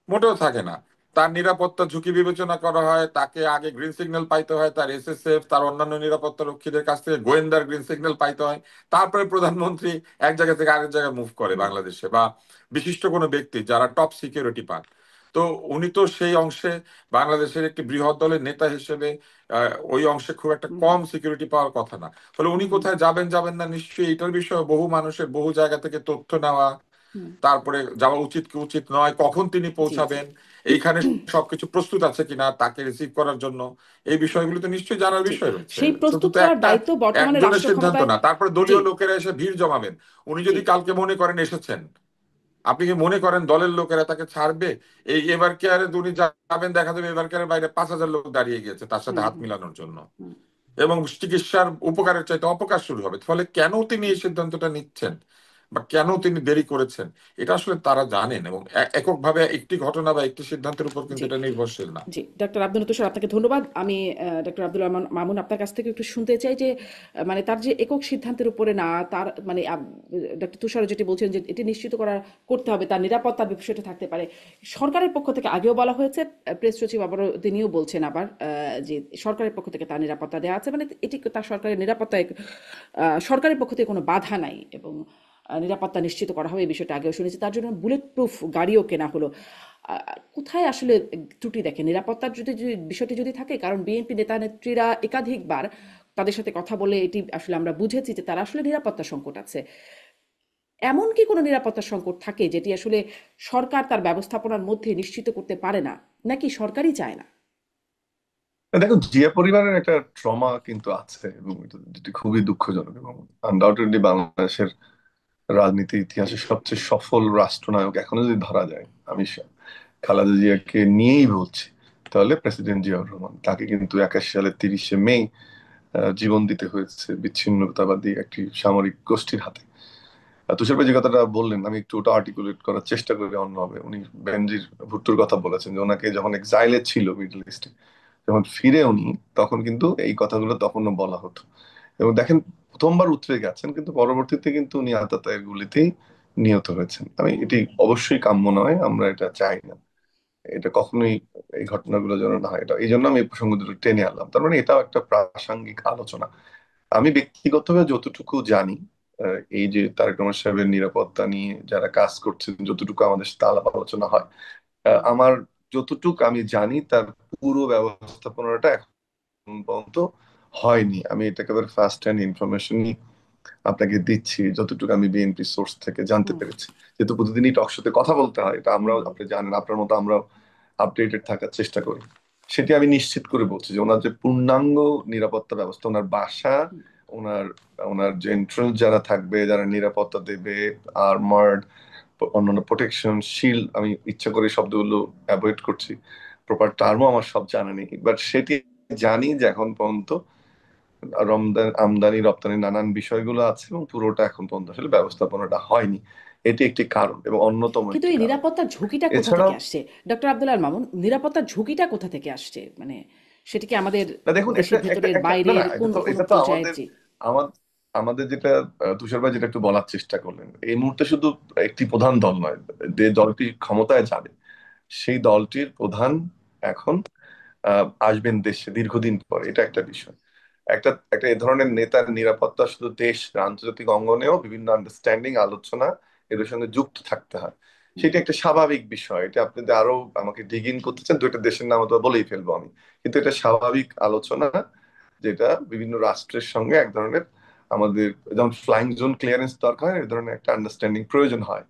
মোটেও থাকে না। তার নিরাপত্তা ঝুঁকি বিবেচনা করা হয়, তাকে আগে গ্রিন সিগন্যাল পাইতে হয়, তার এসএসএফ তার অন্যান্য নিরাপত্তা রক্ষীদের কাছ থেকে গোয়েন্দার গ্রিন সিগন্যাল পাইতে হয়। তারপরে প্রধানমন্ত্রী এক জায়গা থেকে আরেক জায়গায় মুভ করে হুম, বাংলাদেশে, বা বিশিষ্ট কোনো ব্যক্তি যারা টপ সিকিউরিটি পান। তো উনি তো সেই অংশে বাংলাদেশের একটি বৃহৎ দলের নেতা হিসেবে ওই অংশে খুব একটা হুম, কম সিকিউরিটি পাওয়ার কথা না। ফলে উনি হুম, কোথায় যাবেন যাবেন না, নিশ্চয়ই এটার বিষয়ে বহু মানুষের বহু জায়গা থেকে তথ্য নেওয়া, হুম। তারপরে যাওয়া উচিত কি উচিত নয়, কখন তিনি জি, জি। পৌঁছাবেন, এইখানে সবকিছু প্রস্তুত আছে কিনা তাকে রিসিভ করার জন্য, এই বিষয়গুলো তো নিশ্চয়ই জানার জি, বিষয় রয়েছে। সেই শুধু প্রস্তুত তো করার একটা দায়িত্ব বর্তমানে একজনের রাষ্ট্র সিদ্ধান্ত ক্ষমতায়। না। তারপরে জি, দলীয় লোকেরা এসে ভিড় জমাবেন। উনি জি। যদি কালকে মনে করেন এসেছেন, আপনি কি মনে করেন দলের লোকেরা তাকে ছাড়বে? এই এভার কেয়ারে উনি যাবেন, দেখা যাবে এভার কেয়ারের বাইরে 5,000 লোক দাঁড়িয়ে গিয়েছে তার সাথে হুম, হাত হুম, মিলানোর জন্য, হুম, এবং চিকিৎসার উপকারের চাইতে অপকার শুরু হবে। ফলে কেন তিনি এই সিদ্ধান্তটা নিচ্ছেন বা কেন তিনি দেরি করেছেন, এটা আসলে তারা জানেন, এবং এককভাবে একটি ঘটনা বা একটি সিদ্ধান্তের উপর কিন্তু জি, এটা নির্ভরশীল না। জি। ডক্টর আব্দুল তুষার, আপনাকে ধন্যবাদ। আমি ডক্টর আব্দুল রহমান মামুন, আপনার কাছ থেকে একটু শুনতে চাই যে মানে তার যে একক সিদ্ধান্তের উপরে না, তার মানে ডক্টর তুষার যেটি বলছেন যে এটি নিশ্চিত করতে হবে তার নিরাপত্তার বিষয়টা থাকতে পারে। সরকারের পক্ষ থেকে আগেও বলা হয়েছে, প্রেস সচিব আবারও তিনিও বলছেন আবার যে সরকারের পক্ষ থেকে তার নিরাপত্তা দেওয়া আছে, মানে এটি তার সরকারের নিরাপত্তায় সরকারের পক্ষ থেকে কোনো বাধা নাই, এবং নিরাপত্তা নিশ্চিত করা হবে এই বিষয়টা আগেও শুনেছি। তার জন্য বুলেট প্রুফ গাড়িও কেনা হলো। কোথায় আসলে ত্রুটি দেখে নিরাপত্তার যদি বিষয়টি যদি থাকে? কারণ বিএনপি নেতা নেত্রীরা একাধিকবার তাদের সাথে কথা বলে এটি আসলে আমরা বুঝেছি যে তারা আসলে নিরাপত্তা সংকট আছে। এমন কি কোনো নিরাপত্তা সংকট থাকে যেটি আসলে সরকার তার ব্যবস্থাপনার মধ্যে নিশ্চিত করতে পারে না, নাকি সরকারই চায় না? দেখো, জিয়া পরিবারের একটা ট্রমা কিন্তু আছে, এবং যেটি খুবই দুঃখজনক, এবং আনডাউটেডলি বাংলাদেশের রাজনীতির ইতিহাসে সবচেয়ে সফল রাষ্ট্রনায়ক এখনো যদি ধরা যায়, আমি খালেদা জিয়াকে নিয়েই বলছি, তাহলে প্রেসিডেন্ট জিয়াউর রহমান। তাকে কিন্তু 81 সালের 30শে মে জীবন দিতে হয়েছে বিচ্ছিন্নতাবাদী একটি সামরিক গোষ্ঠীর হাতে। তুষার ভাই যে কথাটা বললেন, আমি একটু ওটা আর্টিকুলেট করার চেষ্টা করি অন্যভাবে। উনি বেনজির ভুট্টোর কথা বলেছেন যে ওনাকে যখন এক্সাইলে ছিল মিডল ইস্টে, যখন ফিরে উনি, তখন কিন্তু এই কথাগুলো তখনও বলা হতো। এবং দেখেন, প্রথমবার উতরে গেছেন, কিন্তু পরবর্তীতে কিন্তু উনি আততায়ীর গুলিতেই নিহত হয়েছেন। এটি অবশ্যই কাম্য নয়, আমরা এটা চাই না। এটা কখনোই, এই ঘটনাগুলো যেন না হয়, এটা এই জন্য আমি এই প্রসঙ্গ দুটো টেনে আনলাম। তার মানে এটাও একটা প্রাসঙ্গিক আলোচনা। আমি ব্যক্তিগতভাবে যতটুকু জানি, এই যে তারেক রহমান সাহেবের নিরাপত্তা নিয়ে যারা কাজ করছেন, যতটুকু আমাদের সাথে আলাপ আলোচনা হয়, আমার যতটুকু আমি জানি, তার পুরো ব্যবস্থাপনাটা এখন পর্যন্ত হয়নি। আমি এটা একেবারে ফার্স্ট হ্যান্ড ইনফরমেশনই আপনাকে দিচ্ছি, যতটুকু আমি বিএনপি সোর্স থেকে জানতে হুম, পেরেছি। যেহেতু প্রতিদিনই টক শোতে কথা বলতে হয়, এটা হুম, আমরাও, আপনি জানেন, আপনার মতো আমরাও আপডেটেড থাকার চেষ্টা করি। সেটি আমি নিশ্চিত করে বলছি যে ওনার যে পূর্ণাঙ্গ নিরাপত্তা ব্যবস্থা, ওনার বাসা, হুম, ওনার ওনার যে এন্ট্রান্স যারা থাকবে, যারা নিরাপত্তা দেবে, আর্মার্ড, অন্যান্য প্রোটেকশন, শিল্ড, আমি ইচ্ছা করে শব্দগুলো অ্যাভয়েড করছি, প্রপার টার্মও আমার সব জানা নেই, বাট সেটি জানি যে এখন পর্যন্ত আমদানি রপ্তানি নানান বিষয়গুলো আছে, এবং পুরোটা এখন পর্যন্ত আসলে ব্যবস্থাপনাটা হয়নি। এটি একটি কারণ, এবং অন্যতম কিন্তু একটি এই কারণ। নিরাপত্তার ঝুঁকিটা কোথা থেকে এছাড়াও, আসছে? ডক্টর আব্দুল আল মামুন, নিরাপত্তার ঝুঁকিটা কোথা থেকে আসছে? মানে সেটি কি আমাদের না দেখুন, এটা দেশের একটা ভেতরের, একটা না না, বাইরের, এটা কোন তো কোন এটা তো পর্যায়ের? আমাদের জি, আমাদের আমাদের যেটা তুষার ভাই যেটা একটু বলার চেষ্টা করলেন, এই মুহূর্তে শুধু একটি প্রধান দল নয়, যে দলটি ক্ষমতায় যাবে সেই দলটির প্রধান এখন আসবেন দেশে দীর্ঘদিন পর, এটা একটা বিষয়। একটা একটা এ ধরনের নেতার নিরাপত্তা শুধু দেশ না, আন্তর্জাতিক অঙ্গনেও বিভিন্ন আন্ডারস্ট্যান্ডিং, আলোচনা এদের সঙ্গে যুক্ত থাকতে হয়। হুম, সেটা একটা স্বাভাবিক বিষয়। এটা আপনি যদি আরো আমাকে ডিগ ইন করতে চান, দুইটা দেশের নাম তো বলেই ফেলবো আমি, কিন্তু এটা স্বাভাবিক আলোচনা, যেটা বিভিন্ন রাষ্ট্রের সঙ্গে এক ধরনের, আমাদের যেমন ফ্লাইং জোন ক্লিয়ারেন্স দরকার হয়, এই ধরনের একটা আন্ডারস্ট্যান্ডিং প্রয়োজন হয়।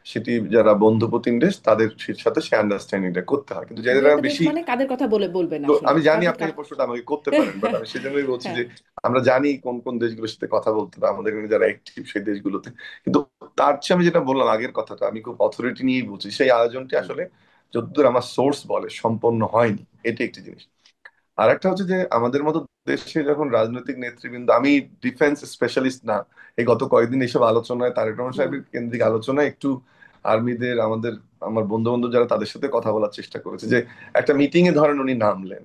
সেটি যারা বন্ধু প্রতিম দেশ, তাদের সাথে সে আন্ডারস্ট্যান্ডিংটা করতে হয়। কিন্তু দু যারা একটা দেশ বেশি, মানে কাদের কথা বলবেন তো আসলে? আমি জানি কাদের আপনি এই প্রশ্নটা আমাকে করতে পারেন, বাট আমি সেজন্যই বলছি হ্যাঁ, যে আমরা জানি কোন কোন দেশগুলোর সাথে কথা বলতে হবে, আমাদের এখানে যারা অ্যাক্টিভ সেই দেশগুলোতে। কিন্তু তার চেয়ে আমি যেটা বললাম আগের কথাটা, আমি খুব অথরিটি নিয়েই বলছি, সেই আয়োজনটি হুম, আসলে যতদূর আমার সোর্স বলে সম্পন্ন হয়নি। এটা একটি জিনিস। আর একটা হচ্ছে যে আমাদের মতো দেশে যখন রাজনৈতিক নেতৃবৃন্দ, আমি ডিফেন্স স্পেশালিস্ট না, এই গত কয়েকদিন এইসব আলোচনায়, তারেক রহমান হুম, সাহেবের কেন্দ্রিক আলোচনায় একটু আর্মিদের, আমার বন্ধু বান্ধব যারা, তাদের সাথে কথা বলার চেষ্টা করেছে, যে একটা মিটিং এ ধরেন উনি নামলেন,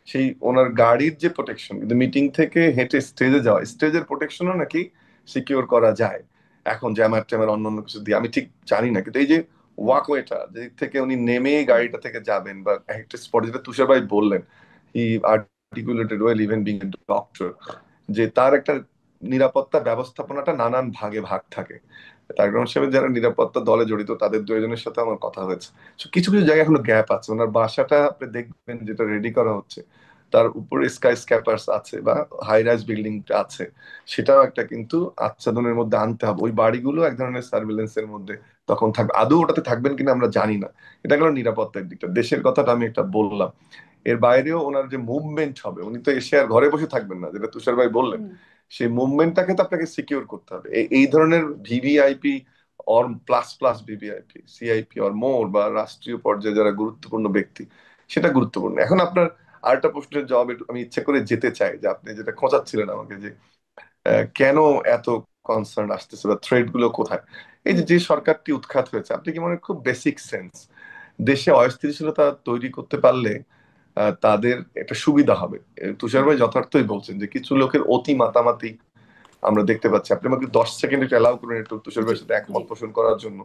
সেই ওনার গাড়ির যে প্রোটেকশন, কিন্তু মিটিং থেকে হেঁটে স্টেজে যাওয়া, স্টেজের প্রোটেকশনও নাকি সিকিউর করা যায় এখন জ্যামার ট্যামার অন্য অন্য কিছু দিয়ে, আমি ঠিক জানি না। কিন্তু এই যে ওয়াকওয়েটা যেদিক থেকে উনি নেমে গাড়িটা থেকে যাবেন বা একটা স্পট, যেটা তুষার ভাই বললেন, he articulated well even being doctor, যে তার একটা নিরাপত্তা ব্যবস্থাপনাটা নানান ভাগে ভাগ থাকে। তার কারণ হিসেবে যারা নিরাপত্তা দলে জড়িত তাদের দুজনের সাথে আমার কথা হয়েছে। So, কিছু কিছু জায়গায় এখনো গ্যাপ আছে। ওনার বাসাটা আপনি দেখবেন যেটা রেডি করা হচ্ছে, তার উপরে স্কাই স্ক্যাপার্স আছে বা হাই রাইজ বিল্ডিং আছে, সেটাও একটা কিন্তু আচ্ছাদনের মধ্যে আনতে হবে। ওই বাড়িগুলো এক ধরনের সার্ভিলেন্সের মধ্যে তখন থাকবে। আদৌ ওটাতে থাকবেন কিনা আমরা জানি না। এটা গেল নিরাপত্তার দিকটা, দেশের কথাটা আমি একটা বললাম। এর বাইরেও ওনার যে মুভমেন্ট হবে, উনি তো এসে আর ঘরে বসে থাকবেন না, যেটা তুষার ভাই বললেন। সেই মুভমেন্টটাকে তো আপনাকে সিকিউর করতে হবে। এই ধরনের VVIP or plus plus VVIP, CIP or more, বা রাষ্ট্রীয় পর্যায়ে যারা গুরুত্বপূর্ণ ব্যক্তি, সেটা গুরুত্বপূর্ণ। এখন আপনার আরেকটা প্রশ্নের জবাব একটু আমি ইচ্ছা করে যেতে চাই, যে আপনি যেটা খোঁচাচ্ছিলেন আমাকে, যে কেন এত কনসার্ন আসতেছে বা থ্রেড গুলো কোথায়। এই যে যে সরকারটি উৎখাত হয়েছে, আপনি কি মনে হয় খুব বেসিক সেন্স দেশে অস্থিতিশীলতা তৈরি করতে পারলে তাদের একটা সুবিধা হবে? তুষার ভাই যথার্থই বলছেন যে কিছু লোকের অতি মাতামাতি আমরা দেখতে পাচ্ছি। আপনি আমাকে 10 সেকেন্ড একটু অ্যালাউ করুন একটু তুষার জি ভাইয়ের সাথে জি। একমত পোষণ করার জন্য।